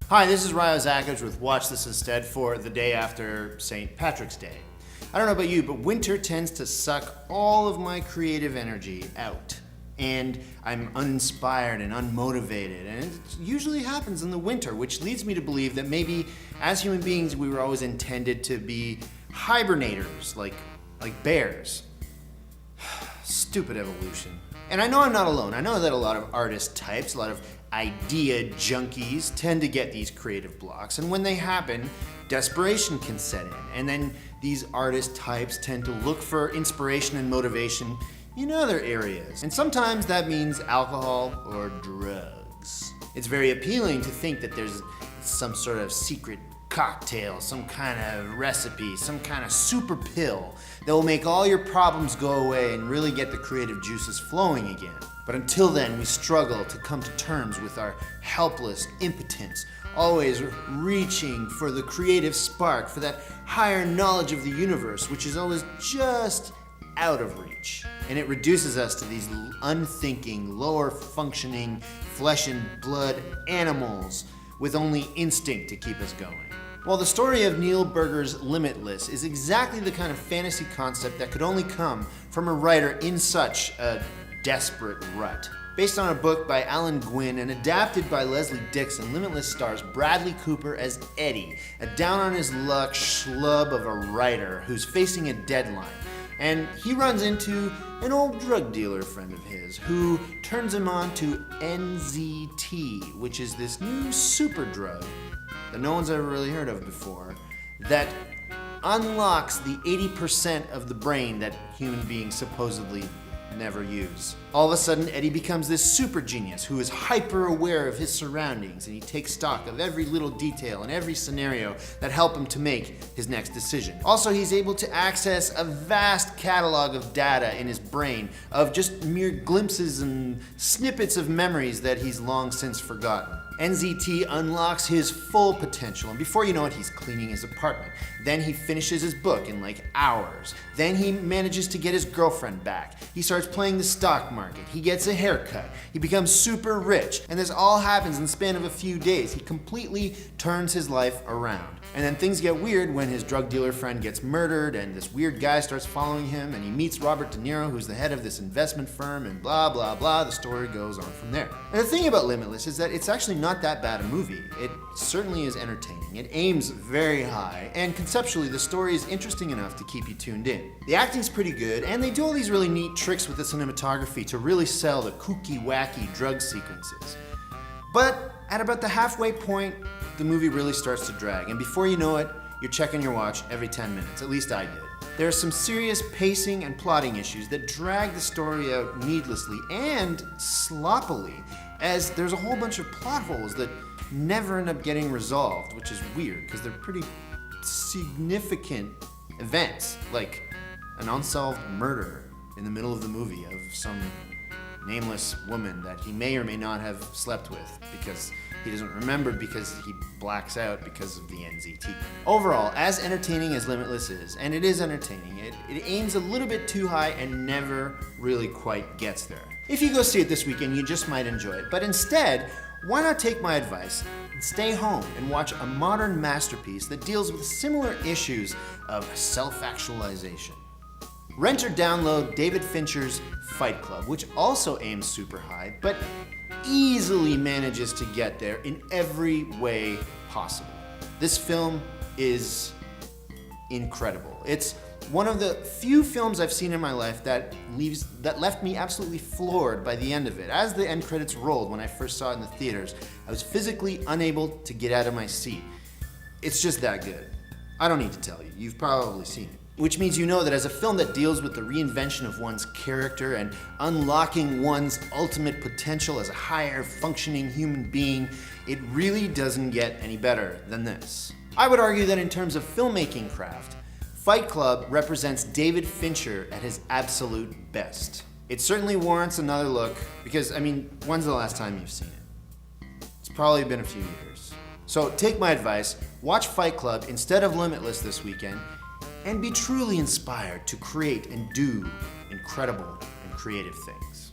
Hi, this is Rajo with Watch This Instead for the day after St. Patrick's Day. I don't know about you, but winter tends to suck all of my creative energy out. And I'm uninspired and unmotivated, and it usually happens in the winter, which leads me to believe that maybe as human beings we were always intended to be hibernators, like bears. Stupid evolution. And I know I'm not alone. I know that a lot of artist types, a lot of idea junkies tend to get these creative blocks, and when they happen, desperation can set in, and then these artist types tend to look for inspiration and motivation in other areas. And sometimes that means alcohol or drugs. It's very appealing to think that there's some sort of secret cocktail, some kind of recipe, some kind of super pill that will make all your problems go away and really get the creative juices flowing again. But until then, we struggle to come to terms with our helpless impotence, always reaching for the creative spark, for that higher knowledge of the universe, which is always just out of reach. And it reduces us to these unthinking, lower functioning, flesh and blood animals with only instinct to keep us going. Well, the story of Neil Burger's Limitless is exactly the kind of fantasy concept that could only come from a writer in such a desperate rut. Based on a book by Alan Gwynn and adapted by Leslie Dixon, Limitless stars Bradley Cooper as Eddie, a down-on-his-luck schlub of a writer who's facing a deadline. And he runs into an old drug dealer friend of his who turns him on to NZT, which is this new super drug that no one's ever really heard of before, that unlocks the 80% of the brain that human beings supposedly never use. All of a sudden, Eddie becomes this super genius who is hyper aware of his surroundings, and he takes stock of every little detail and every scenario that help him to make his next decision. Also, he's able to access a vast catalog of data in his brain of just mere glimpses and snippets of memories that he's long since forgotten. NZT unlocks his full potential, and before you know it, he's cleaning his apartment. Then he finishes his book in like hours. Then he manages to get his girlfriend back. He starts playing the stock market. He gets a haircut. He becomes super rich. And this all happens in the span of a few days. He completely turns his life around. And then things get weird when his drug dealer friend gets murdered, and this weird guy starts following him, and he meets Robert DeNiro, who's the head of this investment firm, and blah, blah, blah. The story goes on from there. And the thing about Limitless is that it's actually not that bad a movie. It certainly is entertaining. It aims very high, and conceptually the story is interesting enough to keep you tuned in. The acting's pretty good, and they do all these really neat tricks with the cinematography to really sell the kooky, wacky drug sequences. But at about the halfway point, the movie really starts to drag, and before you know it, you're checking your watch every 10 minutes. At least I did. There are some serious pacing and plotting issues that drag the story out needlessly and sloppily, as there's a whole bunch of plot holes that never end up getting resolved, which is weird because they're pretty significant events, like an unsolved murder in the middle of the movie of some nameless woman that he may or may not have slept with because he doesn't remember, because he blacks out because of the NZT. Overall, as entertaining as Limitless is, and it is entertaining, it aims a little bit too high and never really quite gets there. If you go see it this weekend, you just might enjoy it. But instead, why not take my advice and stay home and watch a modern masterpiece that deals with similar issues of self-actualization? Rent or download David Fincher's Fight Club, which also aims super high, but easily manages to get there in every way possible. This film is incredible. It's one of the few films I've seen in my life that left me absolutely floored by the end of it. As the end credits rolled when I first saw it in the theaters, I was physically unable to get out of my seat. It's just that good. I don't need to tell you. You've probably seen it. Which means you know that as a film that deals with the reinvention of one's character and unlocking one's ultimate potential as a higher functioning human being, it really doesn't get any better than this. I would argue that in terms of filmmaking craft, Fight Club represents David Fincher at his absolute best. It certainly warrants another look because, when's the last time you've seen it? It's probably been a few years. So take my advice, watch Fight Club instead of Limitless this weekend, and be truly inspired to create and do incredible and creative things.